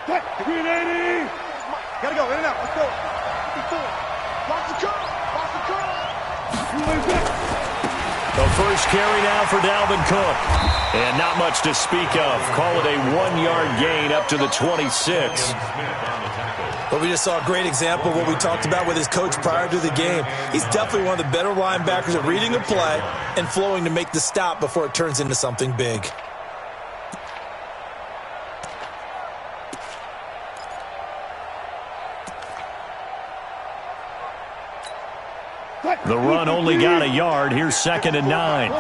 380. Gotta go, in and out. Let's go. Watch the curl. Watch the curl. The first carry now for Dalvin Cook. And not much to speak of. Call it a 1-yard gain up to the 26. But we just saw a great example of what we talked about with his coach prior to the game. He's definitely one of the better linebackers at reading a play and flowing to make the stop before it turns into something big. The run only got a yard. Here's 2nd and 9.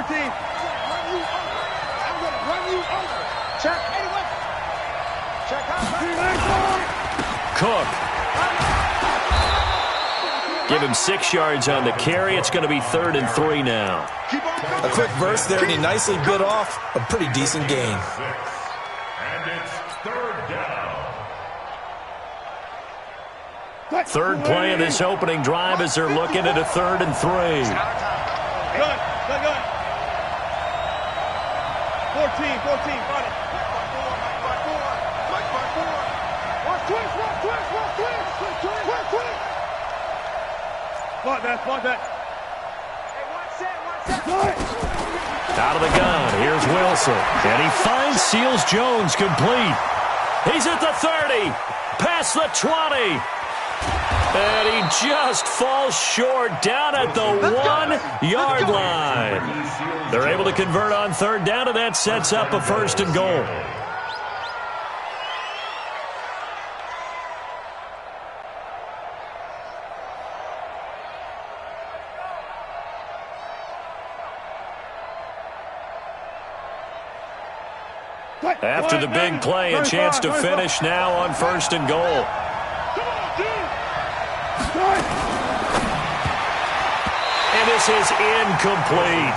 Cook. Give him 6 yards on the carry. It's going to be 3rd and 3 now. A quick burst there, and he nicely bit off a pretty decent gain. And it's 3rd down. Third play of this opening drive as they're looking at a 3rd and 3. Good. 14. Got it. Watch twist. Block that. Hey, watch that. Out of the gun. Here's Wilson. And he finds Seals Jones complete. He's at the 30. Past the 20. And he just falls short down at the 1-yard line. They're able to convert on 3rd down, and that sets up a 1st and goal. After the big play, a chance to finish now on 1st and goal. And this is incomplete.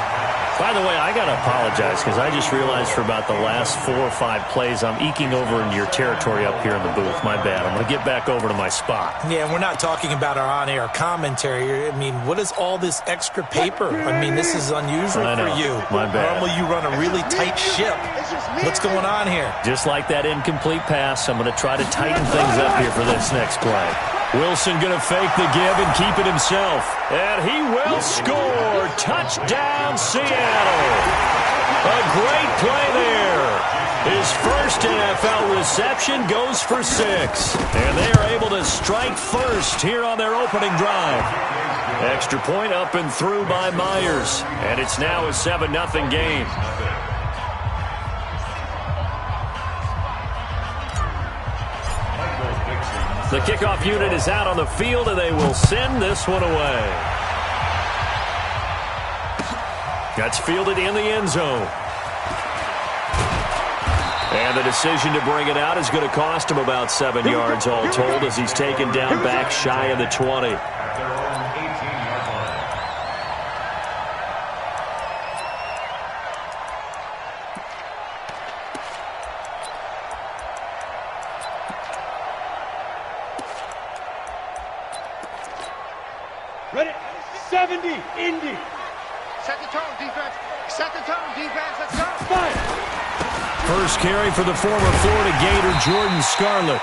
By the way, I got to apologize because I just realized for about the last 4 or 5 plays I'm eking over into your territory up here in the booth. My bad. I'm going to get back over to my spot. Yeah, we're not talking about our on-air commentary. I mean, what is all this extra paper? I mean, this is unusual for you. My bad. Normally you run a really tight ship. What's going on here? Just like that incomplete pass, I'm going to try to tighten things up here for this next play. Wilson going to fake the give and keep it himself. And he will score. Touchdown, Seattle. A great play there. His first NFL reception goes for 6. And they are able to strike first here on their opening drive. Extra point up and through by Myers. And it's now a 7-0 game. The kickoff unit is out on the field, and they will send this one away. That's fielded in the end zone. And the decision to bring it out is going to cost him about 7 yards all told as he's taken down back shy of the 20. Ready? 70, Indy. Set the tone, defense. Let's go. Fire. First carry for the former Florida Gator, Jordan Scarlett.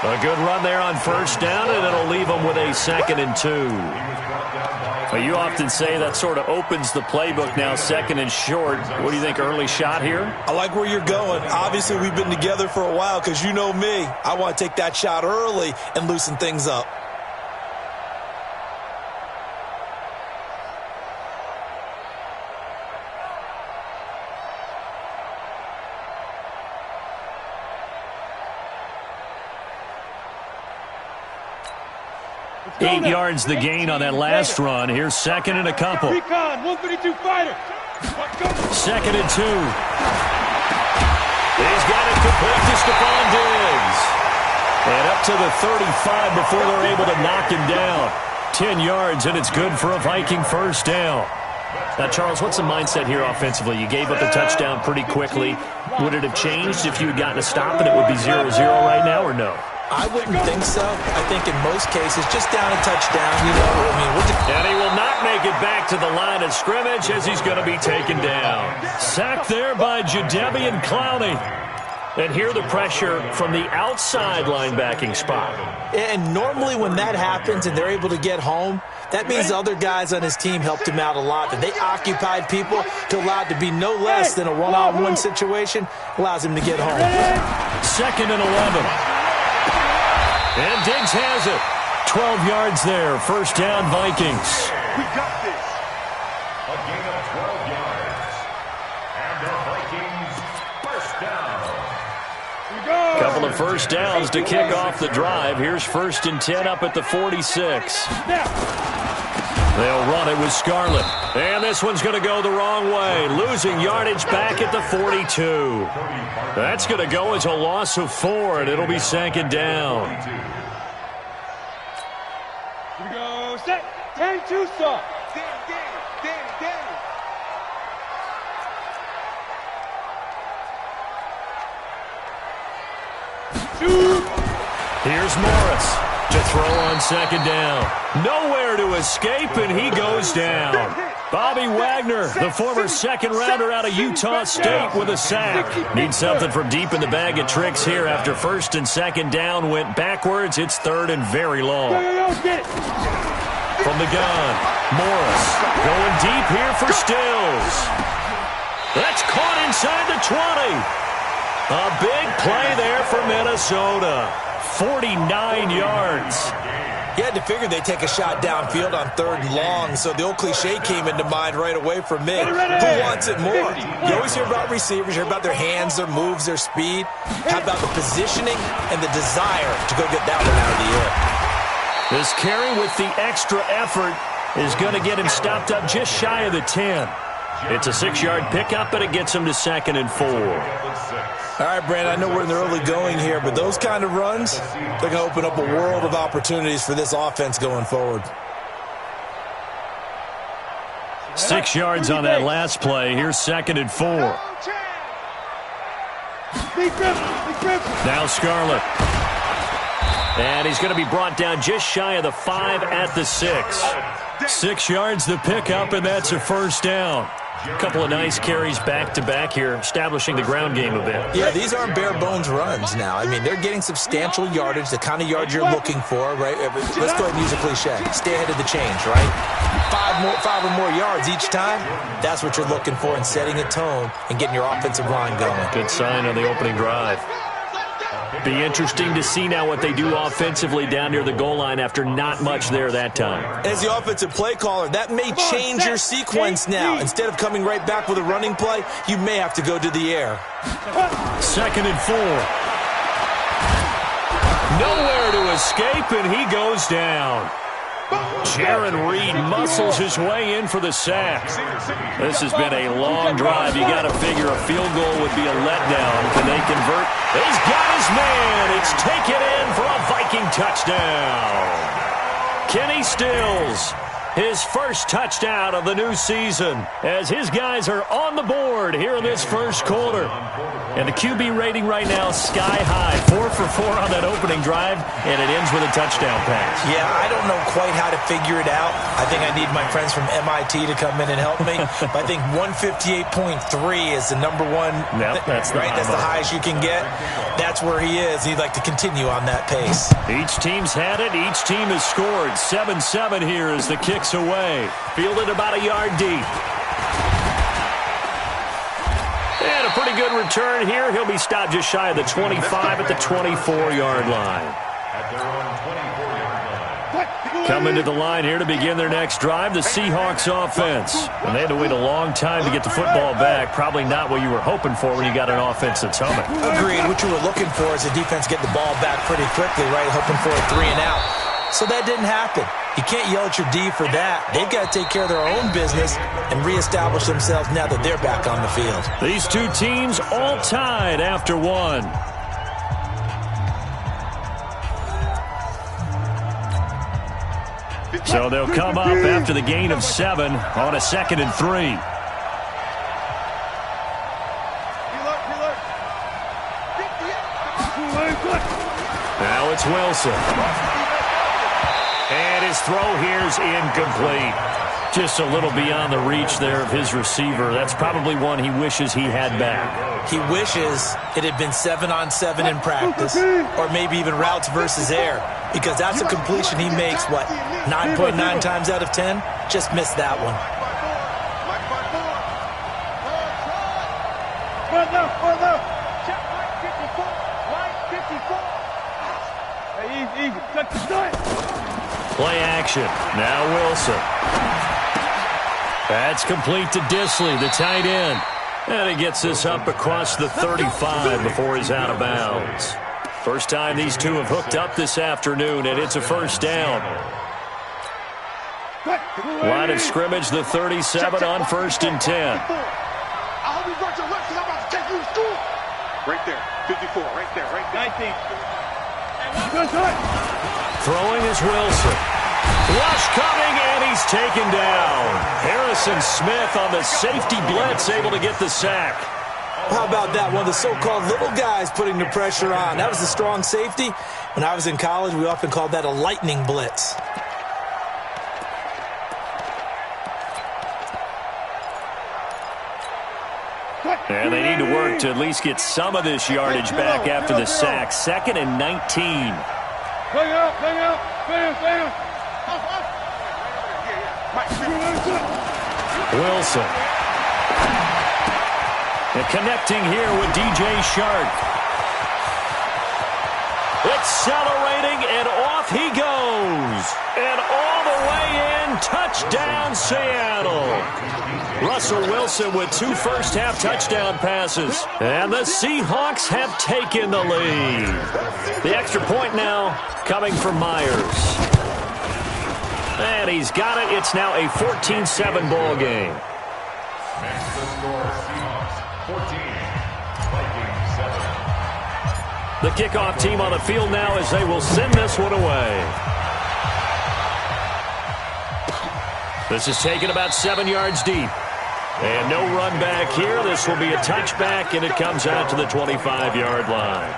A good run there on 1st down, and it'll leave them with a 2nd and 2. Well, you often say that sort of opens the playbook now, 2nd and short. What do you think, early shot here? I like where you're going. Obviously, we've been together for a while because you know me. I want to take that shot early and loosen things up. Eight yards the gain on that last run. Here's 2nd and a couple. Recon, 132 fighter. 2nd and 2. He's got it complete to Stephon Diggs. And up to the 35 before they're able to knock him down. 10 yards, and it's good for a Viking 1st down. Now, Charles, what's the mindset here offensively? You gave up the touchdown pretty quickly. Would it have changed if you had gotten a stop and it would be 0-0 right now, or no? I wouldn't think so. I think in most cases, just down a touchdown, you know, I mean, and he will not make it back to the line of scrimmage as he's going to be taken down. Sacked there by Jadeveon Clowney. And here the pressure from the outside linebacking spot. And normally when that happens and they're able to get home, that means the other guys on his team helped him out a lot. That they occupied people to allow it to be no less than a one-on-one situation allows him to get home. 2nd and 11. And Diggs has it. 12 yards there. First down, Vikings. We got this. A gain of 12 yards. And the Vikings first down. Couple of first downs to kick off the drive. Here's 1st and 10 up at the 46. They'll run it with Scarlett. And this one's going to go the wrong way. Losing yardage back at the 42. That's going to go as a loss of 4, and it'll be 2nd down. Here we go. Set. 10-2 stop. Here's Morris to throw on 2nd down. Nowhere to escape, and he goes down. Bobby Wagner, the former 2nd rounder out of Utah State, with a sack. Needs something from deep in the bag of tricks here after 1st and 2nd down went backwards. It's 3rd and very long. From the gun, Morris going deep here for Stills. That's caught inside the 20. A big play there for Minnesota. 49 yards. You had to figure they'd take a shot downfield on 3rd and long, so the old cliche came into mind right away for me. Who wants it more? You always hear about receivers, you hear about their hands, their moves, their speed. How about the positioning and the desire to go get that one out of the air? This carry with the extra effort is going to get him stopped up just shy of the 10. It's a 6-yard pickup, but it gets him to 2nd and 4. All right, Brandon, I know we're in the early going here, but those kind of runs, they're going to open up a world of opportunities for this offense going forward. 6 yards on that last play. Here's 2nd and 4. Now Scarlett. And he's going to be brought down just shy of the 5 at the 6. 6 yards the pickup, and that's a 1st down. A couple of nice carries back-to-back here, establishing the ground game a bit. Yeah, these aren't bare-bones runs now. I mean, they're getting substantial yardage, the kind of yards you're looking for, right? Let's go ahead and use a cliche. Stay ahead of the change, right? 5 or more yards each time, that's what you're looking for in setting a tone and getting your offensive line going. Good sign on the opening drive. Be interesting to see now what they do offensively down near the goal line after not much there that time. As the offensive play caller, that may change your sequence now. Instead of coming right back with a running play, you may have to go to the air. 2nd and 4. Nowhere to escape, and he goes down. Jaron Reed muscles his way in for the sack. This has been a long drive. You got to figure a field goal would be a letdown. Can they convert? He's got his man. It's taken in for a Viking touchdown. Kenny Stills, his first touchdown of the new season, as his guys are on the board here in this first quarter. And the QB rating right now sky high, 4 for 4 on that opening drive, and it ends with a touchdown pass. Yeah, I don't know quite how to figure it out. I think I need my friends from MIT to come in and help me. But I think 158.3 is the number one. Yep, that's right. That's the highest you can get. That's where he is. He'd like to continue on that pace. Each team's had it. Each team has scored. 7-7 here as the kick's away. Fielded about a yard deep. And a pretty good return here. He'll be stopped just shy of the 25 at the 24-yard line. Coming to the line here to begin their next drive, the Seahawks offense. And they had to wait a long time to get the football back. Probably not what you were hoping for when you got an offense that's humming. Agreed. What you were looking for is the defense get the ball back pretty quickly, right? Hoping for a 3 and out. So that didn't happen. You can't yell at your D for that. They've got to take care of their own business and reestablish themselves now that they're back on the field. These two teams all tied after one. So they'll come up after the gain of 7 on a 2nd and 3. Now it's Wilson. And His throw here's incomplete. Just a little beyond the reach there of his receiver. That's probably one he wishes he had back. He wishes it had been 7-on-7 in practice, or maybe even routes versus air, because that's a completion he makes, 9.9 times out of 10? Just missed that one. Play action. Now Wilson. That's complete to Disley, the tight end. And he gets this up across the 35 before he's out of bounds. First time these two have hooked up this afternoon, and it's a first down. Line of scrimmage, the 37 on 1st and 10. Right there, 54, right there, right there. 19. Throwing is Wilson. Rush coming, and he's taken down. Harrison Smith on the safety blitz, able to get the sack. How about that? One of the so-called little guys putting the pressure on. That was a strong safety. When I was in college, we often called that a lightning blitz. And they need to work to at least get some of this yardage back after the sack. 2nd and 19. Wilson. And connecting here with DJ Shark. Accelerating, and off he goes. And all the way in, touchdown Seattle. Russell Wilson with 2 first-half touchdown passes. And the Seahawks have taken the lead. The extra point now coming from Myers. And he's got it. It's now a 14-7 ball game. Next to score, Seahawks 14, Vikings 7. The kickoff team on the field now as they will send this one away. This is taken about 7 yards deep. And no run back here. This will be a touchback, and it comes out to the 25-yard line.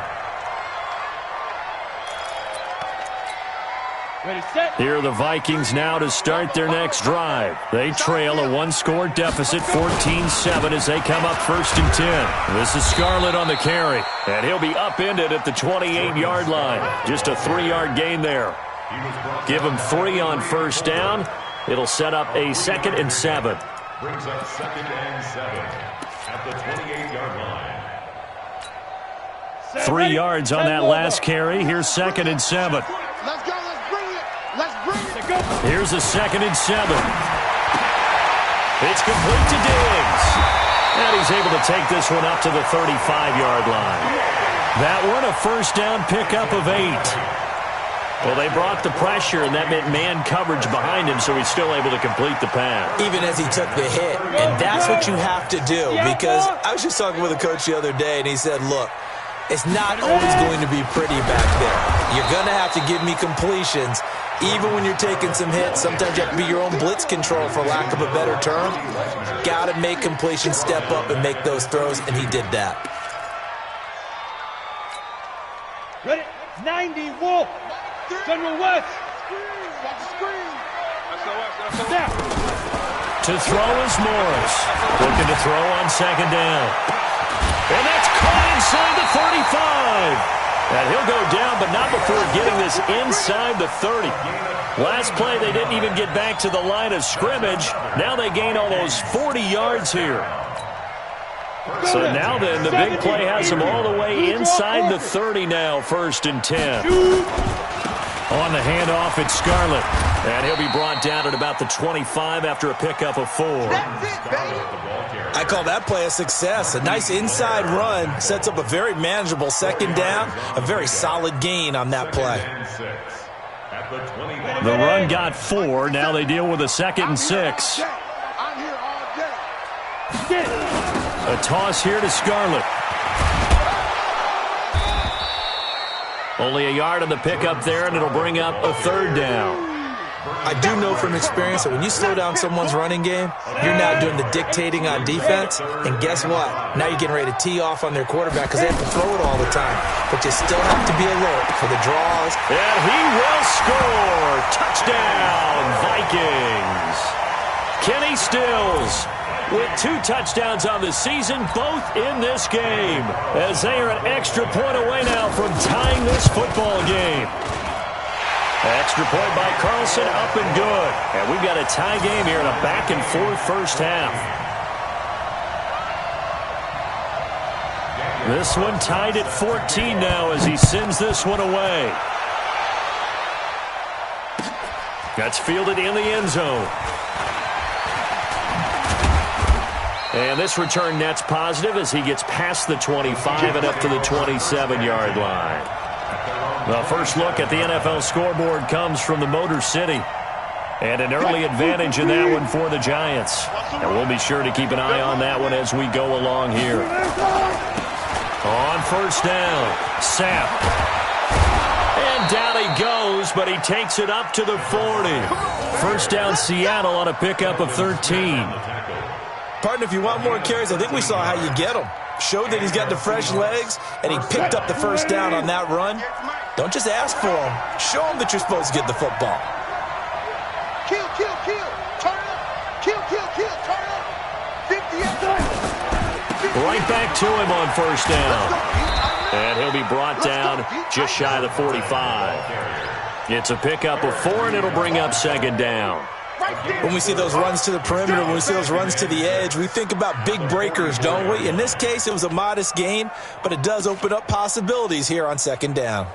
Here are the Vikings now to start their next drive. They trail a 1-score deficit, 14-7, as they come up 1st and 10. This is Scarlett on the carry, and he'll be upended at the 28-yard line. Just a 3-yard gain there. Give him 3 on 1st down. It'll set up a 2nd and 7. Brings up 2nd and 7 at the 28-yard line. 3 yards on that last carry. Here's 2nd and 7. Let's go. Let's bring it. Let's bring it. Here's a 2nd and 7. It's complete to Diggs. And he's able to take this one up to the 35-yard line. That one a first down pickup of 8. Well, they brought the pressure, and that meant man coverage behind him, so he's still able to complete the pass. Even as he took the hit. And that's what you have to do, because I was just talking with a coach the other day, and he said, look, it's not always going to be pretty back there. You're going to have to give me completions. Even when you're taking some hits, sometimes you have to be your own blitz control, for lack of a better term. Got to make completions, step up, and make those throws, and he did that. Ready? 90, Wolf. General West. To throw is Morris. Looking to throw on 2nd down. And that's caught inside the 35. And he'll go down, but not before getting this inside the 30. Last play, they didn't even get back to the line of scrimmage. Now they gain almost 40 yards here. So now then, the big play has them all the way inside the 30 now, 1st and 10. On the handoff, it's Scarlett. And he'll be brought down at about the 25 after a pickup of 4. I call that play a success. A nice inside run sets up a very manageable 2nd down. A very solid gain on that play. The run got 4. Now they deal with a 2nd and 6. A toss here to Scarlett. Only a yard on the pickup there, and it'll bring up a 3rd down. I do know from experience that when you slow down someone's running game, you're now doing the dictating on defense. And guess what? Now you're getting ready to tee off on their quarterback because they have to throw it all the time. But you still have to be alert for the draws. And he will score. Touchdown, Vikings. Kenny Stills with 2 touchdowns on the season, both in this game, as they are an extra point away now from tying this football game. Extra point by Carlson, up and good. And we've got a tie game here in a back-and-forth first half. This one tied at 14 now as he sends this one away. That's fielded in the end zone. And this return net's positive as he gets past the 25 and up to the 27-yard line. The first look at the NFL scoreboard comes from the Motor City. And an early advantage in that one for the Giants. And we'll be sure to keep an eye on that one as we go along here. On first down, Sapp. And down he goes, but he takes it up to the 40. First down, Seattle on a pickup of 13. Partner, if you want more carries, I think we saw how you get them. Showed that he's got the fresh legs, and he picked up the first down on that run. Don't just ask for them. Show them that you're supposed to get the football. Kill, kill, kill. Turn up. Kill, kill, kill. Turn up. 50. Right back to him on first down. And he'll be brought down just shy of the 45. It's a pickup of 4, and it'll bring up second down. When we see those runs to the perimeter, when we see those runs to the edge, we think about big breakers, don't we? In this case, it was a modest gain, but it does open up possibilities here on second down.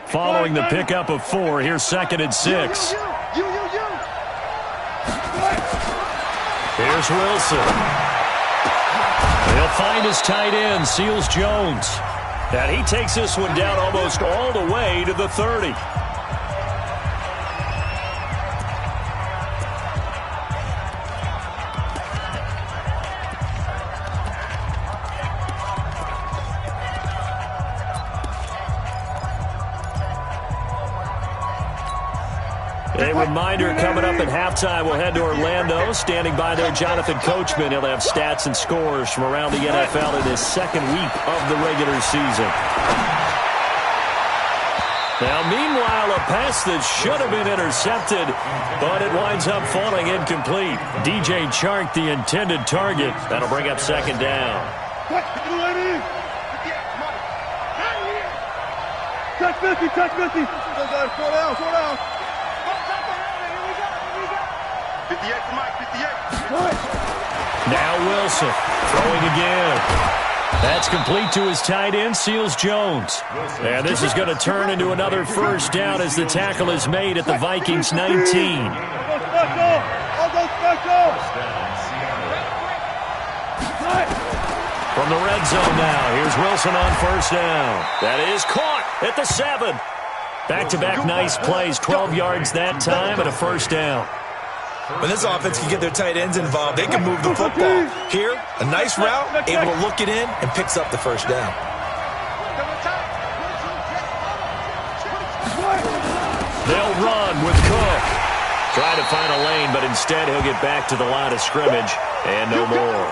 Following the pickup of 4, here's second and 6. Here's Wilson. He'll find his tight end, Seals Jones. And he takes this one down almost all the way to the 30. A reminder, coming up at halftime, we'll head to Orlando. Standing by there, Jonathan Coachman. He'll have stats and scores from around the NFL in his second week of the regular season. Now, meanwhile, a pass that should have been intercepted, but it winds up falling incomplete. DJ Chark, the intended target. That'll bring up second down. Touch 50, touch 50. Slow down, slow down. 58 to Mike, 58. Now Wilson throwing again. That's complete to his tight end, Seals Jones. And this is going to turn into another first down as the tackle is made at the Vikings 19. From the red zone now, here's Wilson on first down. That is caught at the 7. Back-to-back nice plays, 12 yards that time and a first down. When this offense can get their tight ends involved, they can move the football. Here, a nice route, able to look it in, and picks up the first down. They'll run with Cook. Trying to find a lane, but instead he'll get back to the line of scrimmage and no more.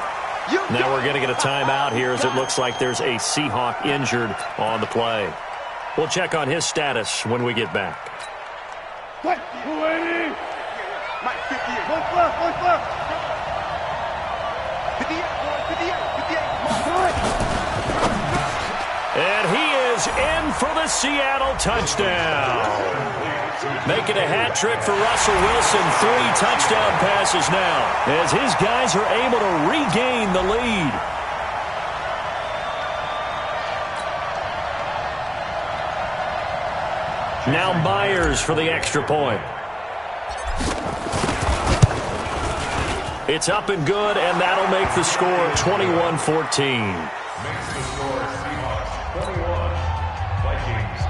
Now we're going to get a timeout here as it looks like there's a Seahawk injured on the play. We'll check on his status when we get back. Mike, 58. One left. 58. And he is in for the Seattle touchdown. Making a hat trick for Russell Wilson. 3 touchdown passes now as his guys are able to regain the lead. Now Myers for the extra point. It's up and good, and that'll make the score 21-14. Makes the score Seahawks 21, Vikings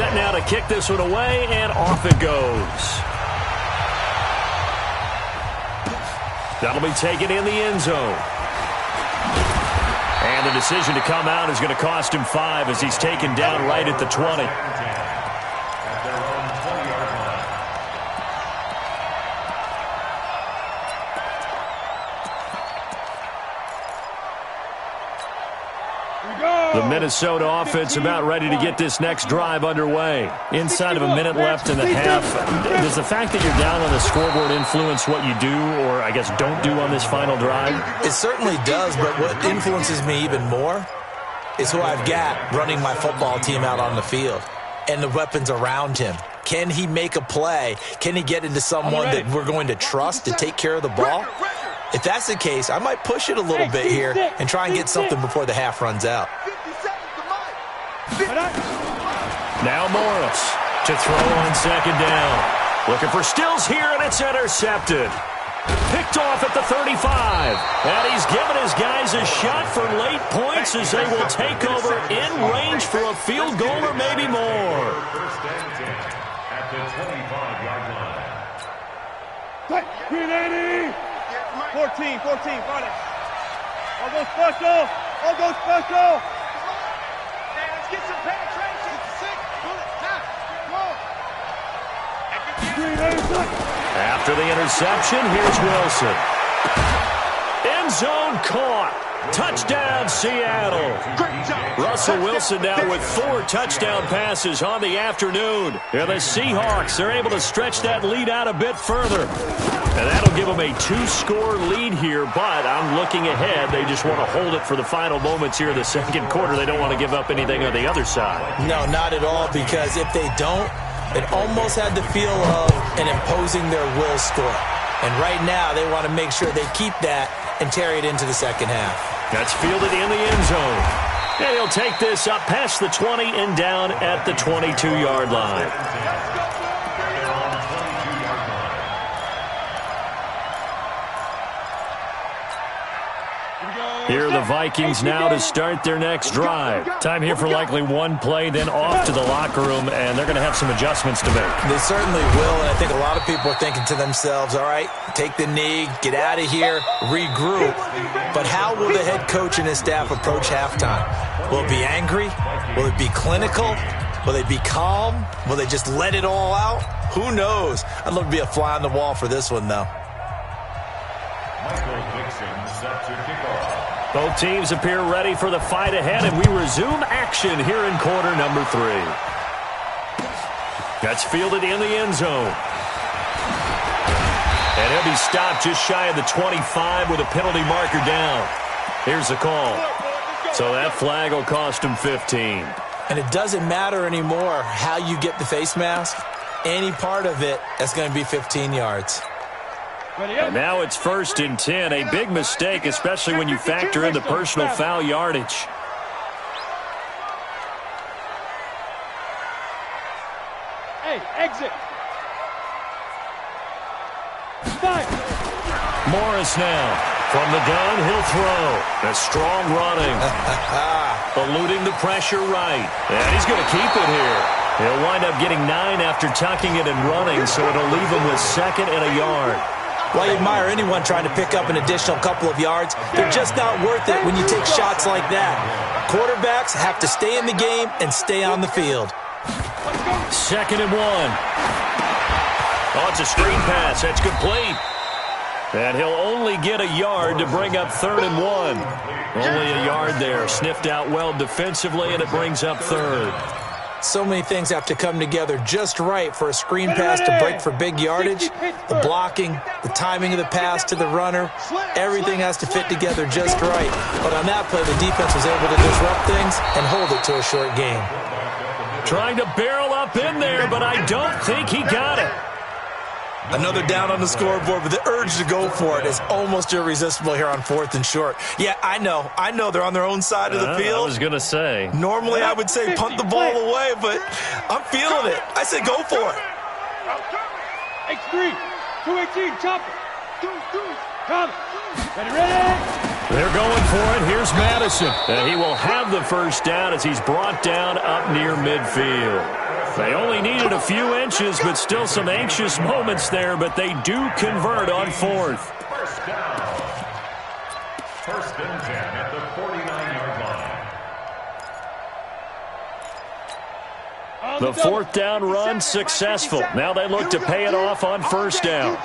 set now to kick this one away, and off it goes. That'll be taken in the end zone. And the decision to come out is going to cost him 5 as he's taken down right at the 20. The Minnesota offense about ready to get this next drive underway. Inside of a minute left in the half. Does the fact that you're down on the scoreboard influence what you do, or I guess don't do on this final drive? It certainly does, but what influences me even more is who I've got running my football team out on the field and the weapons around him. Can he make a play? Can he get into someone that we're going to trust to take care of the ball? If that's the case, I might push it a little bit here and try and get something before the half runs out. Now Morris to throw on second down. Looking for Stills here, and it's intercepted. Picked off at the 35. And he's given his guys a shot for late points as they will take over in range for a field goal or maybe more. First and 10 at the 25-yard line. 14, fight it. All go special. All go special. Hey, let's get some penetration. 6, bullet, time, go. After the interception, here's Wilson. End zone caught. Touchdown, Seattle. Russell Wilson now with 4 touchdown passes on the afternoon. And the Seahawks are able to stretch that lead out a bit further. And that'll give them a 2-score lead here, but I'm looking ahead. They just want to hold it for the final moments here in the second quarter. They don't want to give up anything on the other side. No, not at all, because if they don't, it almost had the feel of an imposing their will score. And right now, they want to make sure they keep that and carry it into the second half. That's fielded in the end zone. And he'll take this up past the 20 and down at the 22-yard line. Here are the Vikings now to start their next drive. Time here for likely one play, then off to the locker room, and they're going to have some adjustments to make. They certainly will, and I think a lot of people are thinking to themselves, all right, take the knee, get out of here, regroup. But how will the head coach and his staff approach halftime? Will it be angry? Will it be clinical? Will they be calm? Will they just let it all out? Who knows? I'd love to be a fly on the wall for this one, though. Michael Dixon set to kick off. Both teams appear ready for the fight ahead, and we resume action here in quarter number 3. That's fielded in the end zone. And he'll be stopped just shy of the 25 with a penalty marker down. Here's the call. So that flag will cost him 15. And it doesn't matter anymore how you get the face mask. Any part of it, that's going to be 15 yards. And now it's 1st and 10. A big mistake, especially when you factor in the personal foul yardage. Hey, exit. Morris now. From the gun, he'll throw. A strong running. Eluding the pressure right. And he's going to keep it here. He'll wind up getting 9 after tucking it and running, so it'll leave him with 2nd and a yard. Well, I admire anyone trying to pick up an additional couple of yards. They're just not worth it when you take shots like that. Quarterbacks have to stay in the game and stay on the field. 2nd and 1. Oh, it's a screen pass. That's complete. And he'll only get a yard to bring up 3rd and 1. Only a yard there. Sniffed out well defensively, and it brings up 3rd. So many things have to come together just right for a screen pass to break for big yardage. The blocking, the timing of the pass to the runner, everything has to fit together just right. But on that play, the defense was able to disrupt things and hold it to a short game. Trying to barrel up in there, but I don't think he got it. Another down on the scoreboard, but the urge to go for it is almost irresistible here on 4th and short. Yeah, I know they're on their own side of the field. I was going to say. Normally I would say punt the ball away, but I'm feeling it. I say go for it. X3, 218, chopper. Come. Ready. They're going for it. Here's Madison. And he will have the first down as he's brought down up near midfield. They only needed a few inches, but still some anxious moments there, but they do convert on fourth. First down. First and 10 at the 49-yard line. The fourth down run successful. Now they look to pay it off on first down.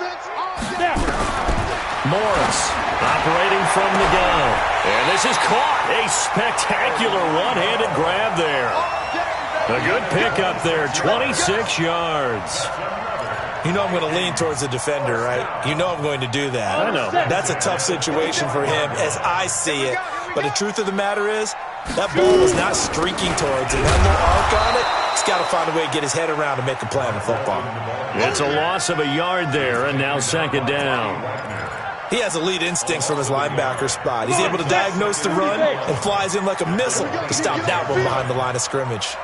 Morris operating from the gun. And this is caught. A spectacular one-handed grab there. A good pickup there, 26 yards. You know I'm going to lean towards the defender, right? You know I'm going to do that. I know. That's a tough situation for him as I see it. But the truth of the matter is, that ball was not streaking towards him. That little arc on it, he's got to find a way to get his head around and make a play on the football. It's a loss of a yard there, and now second down. He has elite instincts from his linebacker spot. He's able to diagnose the run and flies in like a missile to stop that one behind the line of scrimmage.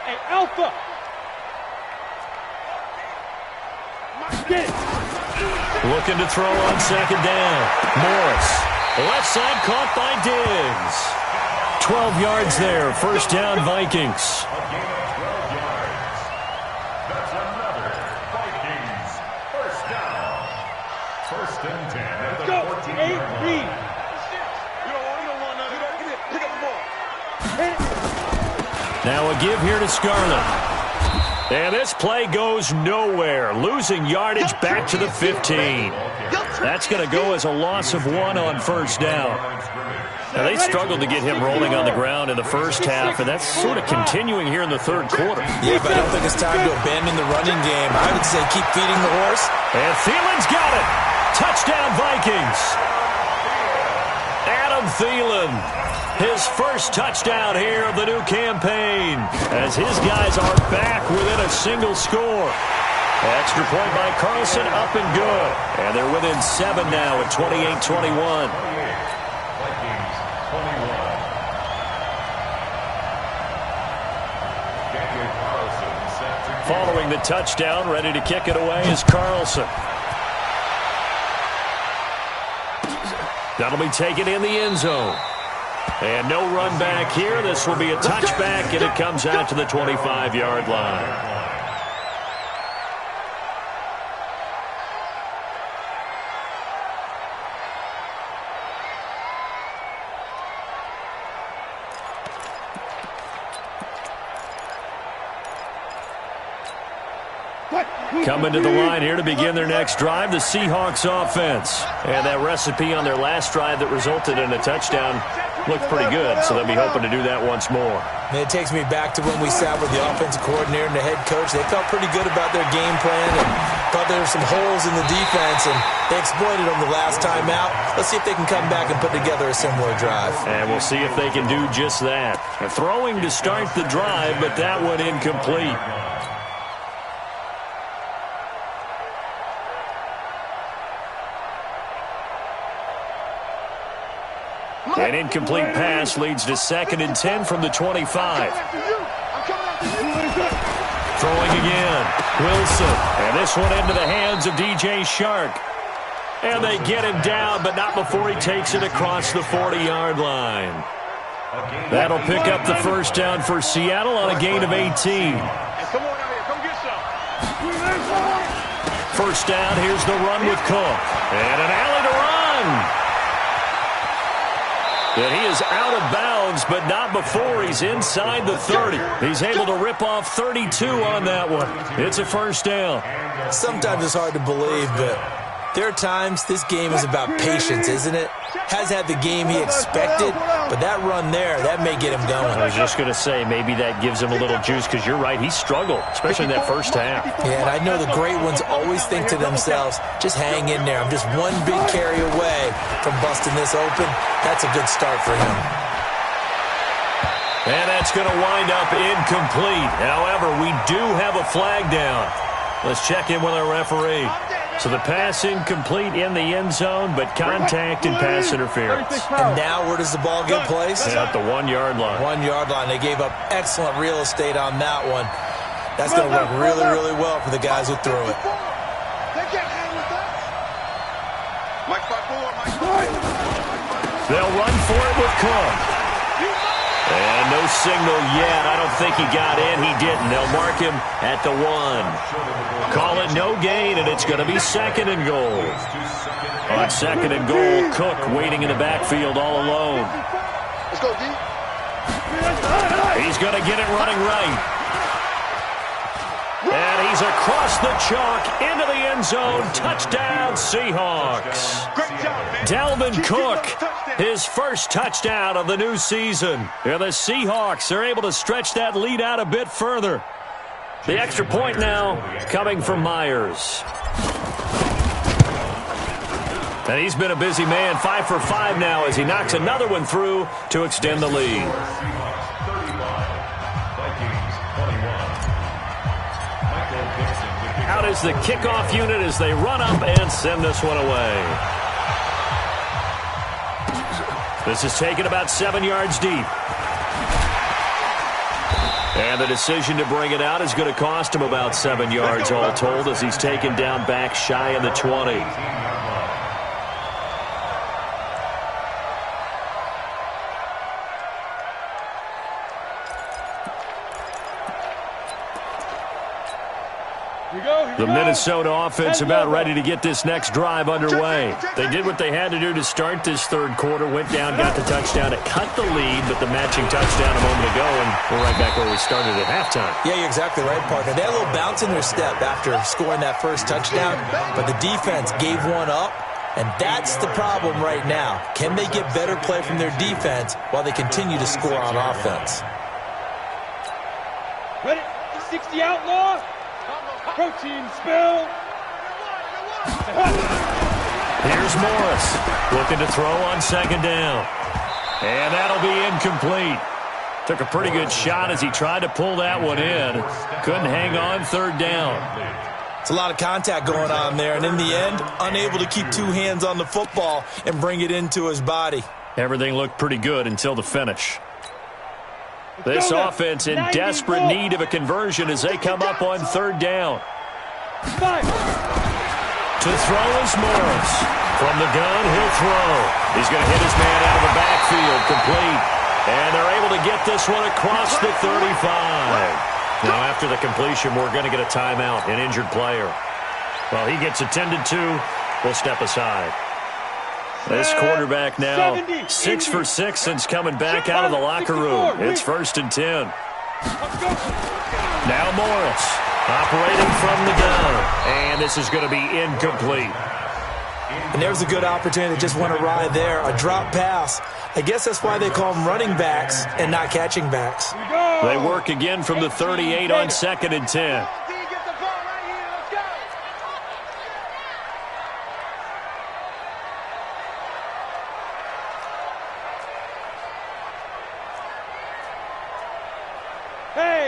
Hey, Alpha! Looking to throw on second down. Morris. Left side caught by Diggs. 12 yards there. First down, Vikings. A gain of 12 yards. That's another Vikings first down. First and 10 at the 14-yard line. Pick up the ball. Now a give here to Scarlett. And this play goes nowhere. Losing yardage back to the 15. That's going to go as a loss of 1 on first down. Now, they struggled to get him rolling on the ground in the first half, and that's sort of continuing here in the third quarter. Yeah, but I don't think it's time to abandon the running game. I would say keep feeding the horse. And Thielen's got it. Touchdown, Vikings. Adam Thielen. His first touchdown here of the new campaign as his guys are back within a single score. Extra point by Carlson, up and good. And they're within 7 now at 28-21. Vikings 21. Daniel Carlson set to Following the touchdown, ready to kick it away is Carlson. That'll be taken in the end zone. And no run back here. This will be a touchback, and it comes out to the 25-yard line. Coming to the line here to begin their next drive, the Seahawks offense. And that recipe on their last drive that resulted in a touchdown looked pretty good, so they'll be hoping to do that once more. And it takes me back to when we sat with the offensive coordinator and the head coach. They felt pretty good about their game plan and thought there were some holes in the defense, and they exploited them the last time out. Let's see if they can come back and put together a similar drive. And we'll see if they can do just that. Throwing to start the drive, but that one incomplete. An incomplete pass leads to 2nd and 10 from the 25. Throwing again. Wilson. And this one into the hands of DJ Shark. And they get him down, but not before he takes it across the 40-yard line. That'll pick up the first down for Seattle on a gain of 18. First down, here's the run with Cook. And an alley to run. And he is out of bounds, but not before he's inside the 30. He's able to rip off 32 on that one. It's a first down. Sometimes it's hard to believe, but there are times this game is about patience, isn't it? Has had the game he expected, but that run there, that may get him going. I was just going to say, maybe that gives him a little juice, because you're right, he struggled, especially in that first half. Yeah, and I know the great ones always think to themselves, just hang in there. I'm just one big carry away from busting this open. That's a good start for him. And that's going to wind up incomplete. However, we do have a flag down. Let's check in with our referee. So the pass incomplete in the end zone, but contact and pass interference. And now where does the ball get placed? At the 1-yard line. 1-yard line. They gave up excellent real estate on that one. That's going to work really, really well for the guys who threw it. They'll run for it with Cook. And no signal yet. I don't think he got in. He didn't. They'll mark him at the 1. Call it no gain, and it's going to be 2nd and goal. On 2nd and goal, Cook waiting in the backfield all alone. Let's go, D. He's going to get it running right. And he's across the chalk into the end zone. Touchdown, Seahawks. Great job, man. Dalvin Cook, his first touchdown of the new season. And the Seahawks are able to stretch that lead out a bit further. The extra point now coming from Myers. And he's been a busy man, 5 for 5 now as he knocks another one through to extend the lead. Out is the kickoff unit as they run up and send this one away. This is taken about 7 yards deep. And the decision to bring it out is going to cost him about 7 yards all told as he's taken down back shy of the 20. The Minnesota offense about ready to get this next drive underway. They did what they had to do to start this third quarter, went down, got the touchdown to cut the lead, but the matching touchdown a moment ago, and we're right back where we started at halftime. Yeah, you're exactly right, partner. They had a little bounce in their step after scoring that first touchdown, but the defense gave one up, and that's the problem right now. Can they get better play from their defense while they continue to score on offense? Ready? 60 outlaw. Protein spill. Here's Morris looking to throw on 2nd down. And that'll be incomplete. Took a pretty good shot as he tried to pull that one in. Couldn't hang on 3rd down. It's a lot of contact going on there, and in the end, unable to keep 2 hands on the football and bring it into his body. Everything looked pretty good until the finish. This offense in desperate need of a conversion as they come up on 3rd down. To throw is Morris. From the gun, he'll throw. He's going to hit his man out of the backfield, complete. And they're able to get this one across the 35. Now, after the completion, we're going to get a timeout, an injured player. Well, he gets attended to. We'll step aside. This quarterback now 6 for 6 since coming back out of the locker room. It's 1st and 10. Now Morris operating from the gun. And this is going to be incomplete. And there's a good opportunity that just went awry there. A drop pass. I guess that's why they call them running backs and not catching backs. They work again from the 38 on 2nd and 10.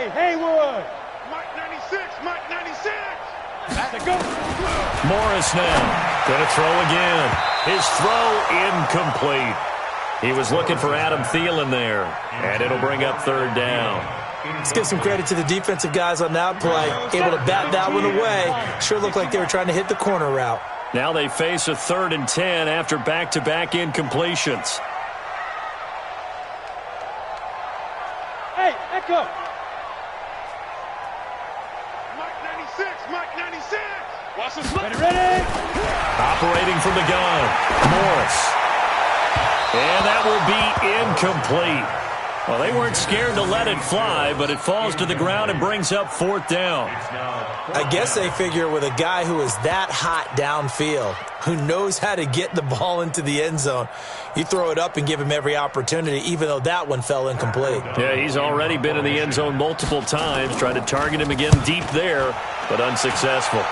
Haywood. Mike 96, Mike 96. Morris now going to throw again. His throw incomplete. He was looking for Adam Thielen there, and it'll bring up 3rd down. Let's give some credit to the defensive guys on that play. Able to bat that one away. Sure looked like they were trying to hit the corner route. Now they face a 3rd and 10 after back-to-back incompletions. Hey, Echo. Mike 96. Watch this. Ready. Operating from the gun, Morris. And that will be incomplete. Well, they weren't scared to let it fly, but it falls to the ground and brings up 4th down. I guess they figure with a guy who is that hot downfield, who knows how to get the ball into the end zone, you throw it up and give him every opportunity, even though that one fell incomplete. Yeah, he's already been in the end zone multiple times, tried to target him again deep there, but unsuccessful.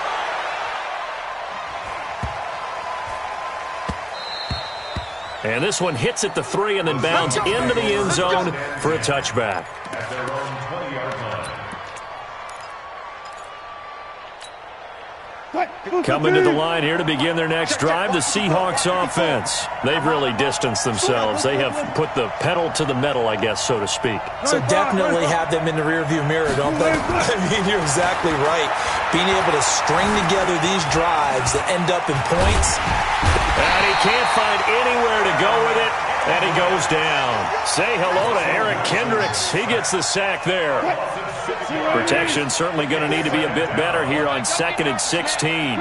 And this one hits at the 3 and then bounds into the end zone for a touchback. At their own 20-yard line. Coming to the line here to begin their next drive, the Seahawks offense. They've really distanced themselves. They have put the pedal to the metal, I guess, so to speak. So definitely have them in the rearview mirror, don't they? I mean, you're exactly right. Being able to string together these drives that end up in points. And he can't find anywhere to go with it. And he goes down. Say hello to Eric Kendricks. He gets the sack there. Protection certainly going to need to be a bit better here on 2nd and 16.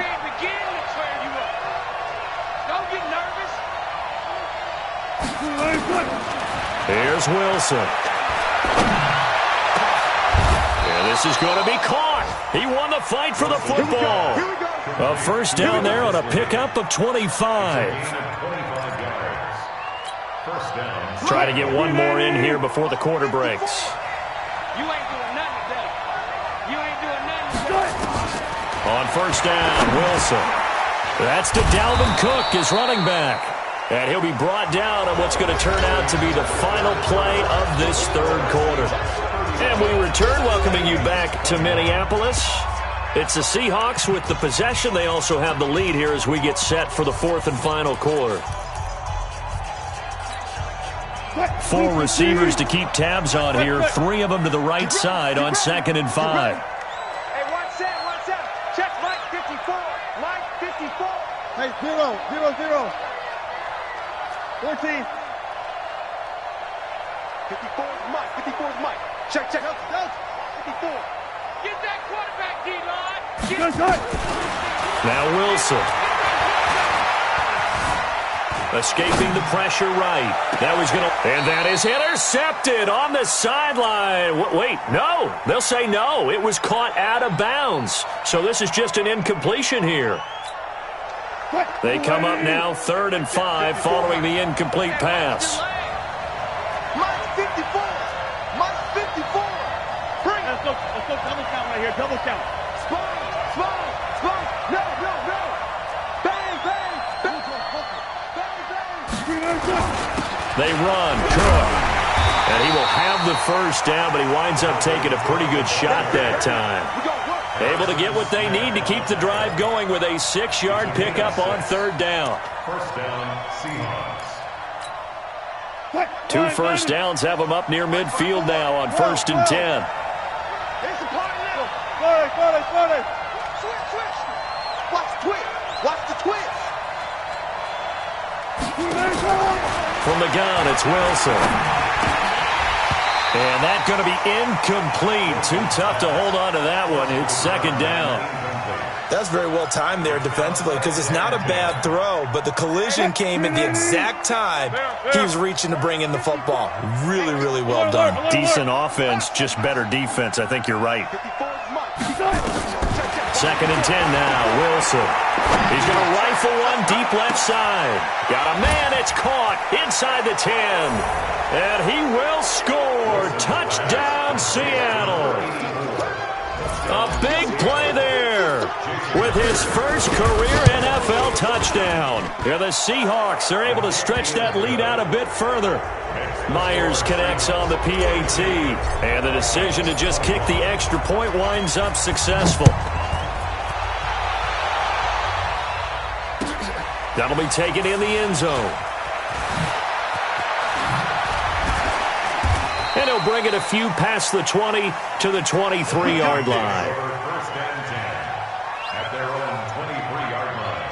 Here's Wilson. And this is going to be caught. He won the fight for the football. A first down there on a pickup of 25. Try to get one more in here before the quarter breaks. You ain't doing nothing today. You ain't doing nothing today. On first down, Wilson. That's to Dalvin Cook, his running back. And he'll be brought down on what's going to turn out to be the final play of this third quarter. And we return, welcoming you back to Minneapolis. It's the Seahawks with the possession. They also have the lead here as we get set for the fourth and final quarter. 4 receivers to keep tabs on here. 3 of them to the right side on 2nd and 5. Hey, watch out. Check Mike 54. Mike 54. Hey, 0. 14. 54 is Mike. 54 is Mike. Check. 54. Get that quarterback, D-line. Now Wilson. Escaping the pressure right. And that is intercepted on the sideline. Wait, no. They'll say no. It was caught out of bounds. So this is just an incompletion here. They come up now 3rd and 5 following the incomplete pass. Mike 54. Mike 54. Bring it. Let's go double count right here. Double count. Spine. No. Bang. They run. Cook. And he will have the first down, but he winds up taking a pretty good shot that time. Able to get what they need to keep the drive going with a 6-yard pickup on 3rd down. First down, Seahawks. 2 first downs have them up near midfield now on 1st and 10. Here's the party now. Got it. Switch. Watch the twist. From the gun, it's Wilson. And that's going to be incomplete. Too tough to hold on to that one. It's 2nd down. That's very well timed there defensively because it's not a bad throw, but the collision came at the exact time he was reaching to bring in the football. Really, really well done. Decent offense, just better defense. I think you're right. 2nd and 10 now. Wilson. He's going to rifle one deep left side. Got a man. It's caught inside the 10. And he will score. Touchdown, Seattle. A big play there with his first career NFL touchdown. Here the Seahawks are able to stretch that lead out a bit further. Myers connects on the PAT. And the decision to just kick the extra point winds up successful. That'll be taken in the end zone. And he'll bring it a few past the 20 to the 23-yard line. First and 10 at their own 23-yard line.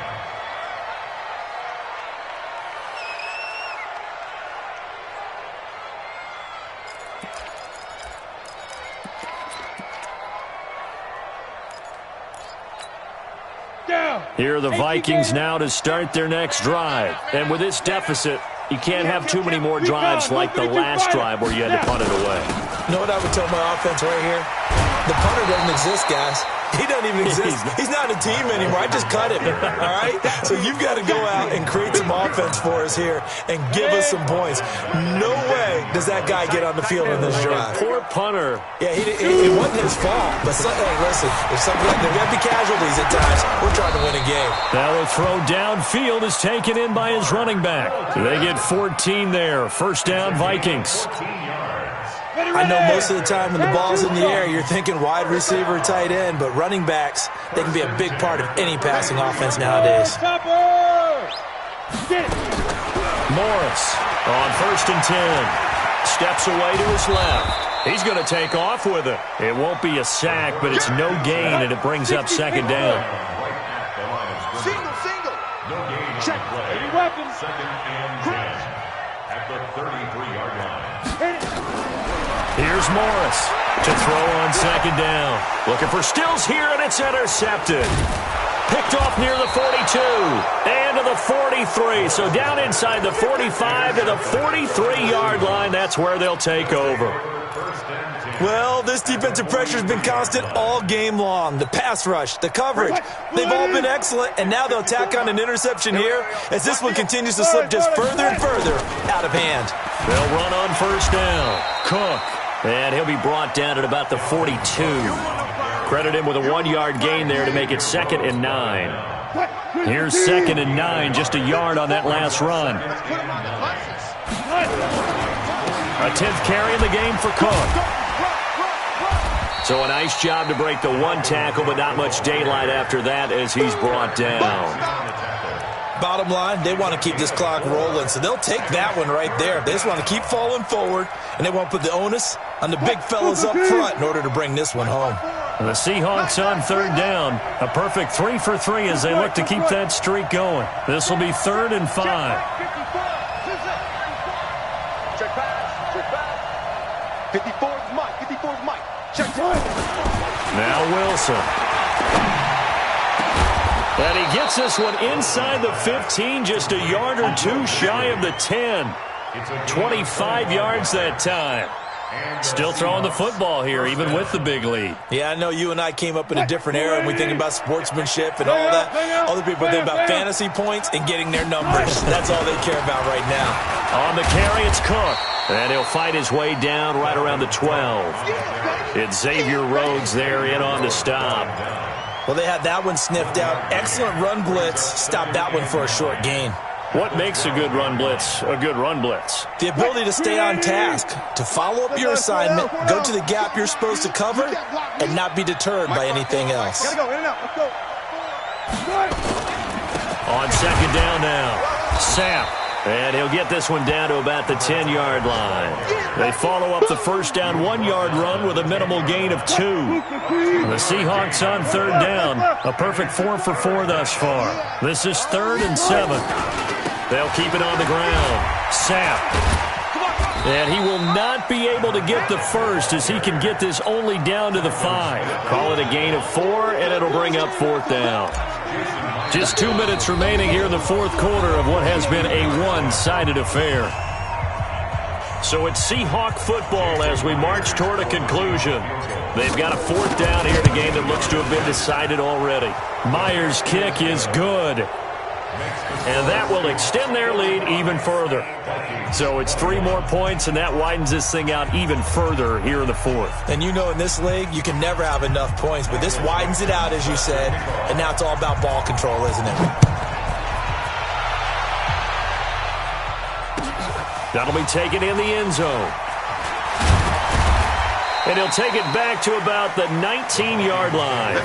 Here are the Vikings now to start their next drive. And with this deficit, you can't have too many more drives like the last drive where you had to punt it away. You know what I would tell my offense right here? The punter doesn't exist, guys. He doesn't even exist. He's not a team anymore. I just cut him, all right? So you've got to go out and create some offense for us here and give us some points. No way does that guy get on the field in this drive. Poor punter. Yeah, it wasn't his fault. But hey, listen, if there got to be casualties at times, we're trying to win a game. Now the throw downfield is taken in by his running back. They get 14 there. First down, Vikings. I know most of the time when the ball's in the air, you're thinking wide receiver, tight end, but running backs, they can be a big part of any passing offense nowadays. Morris on 1st and 10. Steps away to his left. He's going to take off with it. It won't be a sack, but it's no gain, and it brings up 2nd down. Single. No gain on Check. play. Weapons. 2nd and 10. at the 33-yard line. Here's Morris to throw on second down. Looking for Stills here, and it's intercepted. Picked off near the 42 and to the 43. So down inside the 45 to the 43-yard line. That's where they'll take over. Well, this defensive pressure has been constant all game long. The pass rush, the coverage, they've all been excellent, and now they'll tack on an interception here as this one continues to slip just further and further out of hand. They'll run on first down. Cook, and he'll be brought down at about the 42. Credit him with a 1-yard gain there to make it 2nd and 9. Here's 2nd and 9, just a yard on that last run. A 10th carry in the game for Cook. So a nice job to break the one tackle, but not much daylight after that as he's brought down. Bottom line, they want to keep this clock rolling, so they'll take that one right there. They just want to keep falling forward, and they want to put the onus on the big fellas up front in order to bring this one home. The Seahawks on third down. A perfect 3 for 3 as they look to keep that streak going. This will be 3rd and 5. Check pass. Check pass. 54's Mike. 54's Mike. Check pass. Now Wilson. And he gets this one inside the 15, just a yard or two shy of the 10. 25 yards that time. Still throwing the football here, even with the big lead. Yeah, I know you and I came up in a different era, and we think about sportsmanship and all that. Other people think about fantasy points and getting their numbers. That's all they care about right now. On the carry, it's Cook. And he'll fight his way down right around the 12. It's Xavier Rhodes there in on the stop. Well, they had that one sniffed out. Excellent run blitz. Stop that one for a short gain. What makes a good run blitz a good run blitz? The ability to stay on task, to follow up your assignment, go to the gap you're supposed to cover, and not be deterred by anything else. Gotta go, in and out. Let's go. On second down now, Sapp. And he'll get this one down to about the 10-yard line. They follow up the first down 1-yard run with a minimal gain of 2. The Seahawks on third down. A perfect 4 for 4 thus far. This is 3rd and 7. They'll keep it on the ground. Sapp. And he will not be able to get the first as he can get this only down to the 5. Call it a gain of 4, and it'll bring up 4th down. Just 2 minutes remaining here in the 4th quarter of what has been a one-sided affair. So it's Seahawk football as we march toward a conclusion. They've got a 4th down here in a game that looks to have been decided already. Myers' kick is good. And that will extend their lead even further. So it's 3 more points, and that widens this thing out even further here in the 4th. And you know in this league, you can never have enough points, but this widens it out, as you said, and now it's all about ball control, isn't it? That'll be taken in the end zone. And he'll take it back to about the 19-yard line.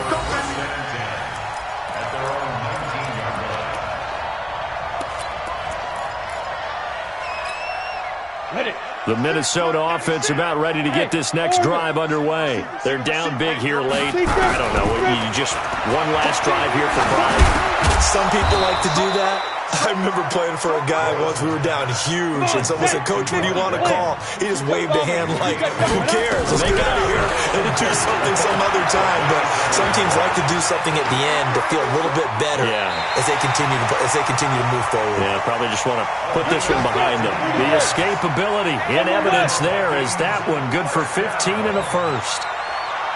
The Minnesota offense about ready to get this next drive underway. They're down big here late. I don't know. You just one last drive here for pride. Some people like to do that. I remember playing for a guy once. We were down huge, and someone said, "Coach, what do you want to call?" He just waved a hand like, "Who cares? Let's get out of here and do something some other time." But some teams like to do something at the end to feel a little bit better as they continue to move forward. Yeah, probably just want to put this one behind them. The escapability in evidence there is that one good for 15 and a first.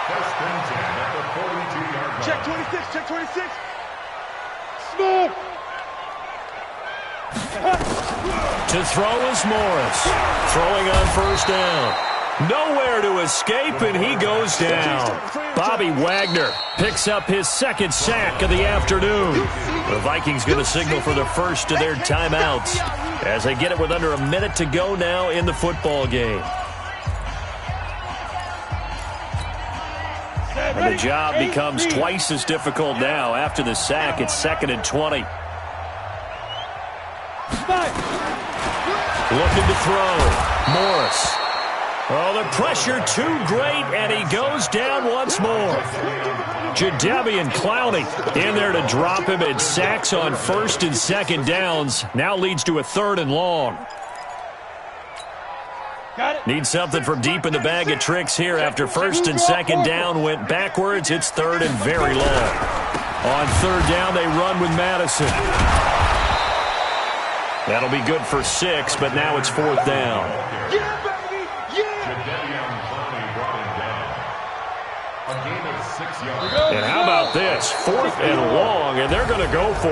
First and 10 at the 42-yard line. Check 26. Check 26. Smoke. To throw is Morris. Throwing on first down. Nowhere to escape, and he goes down. Bobby Wagner picks up his 2nd sack of the afternoon. The Vikings going to signal for the first of their timeouts as they get it with under a minute to go now in the football game. And the job becomes twice as difficult now. After the sack, it's 2nd and 20. Looking to throw. Morris. Oh, the pressure too great, and he goes down once more. Jadeveon Clowney in there to drop him, and sacks on 1st and 2nd downs. Now leads to a 3rd and long. Need something from deep in the bag of tricks here after first and second down went backwards. It's third and very long. On third down, they run with Madison. That'll be good for 6, but now it's fourth down. Yeah, baby! Yeah! A gain of 6 yards. And how about this? Fourth and long, and they're going to go for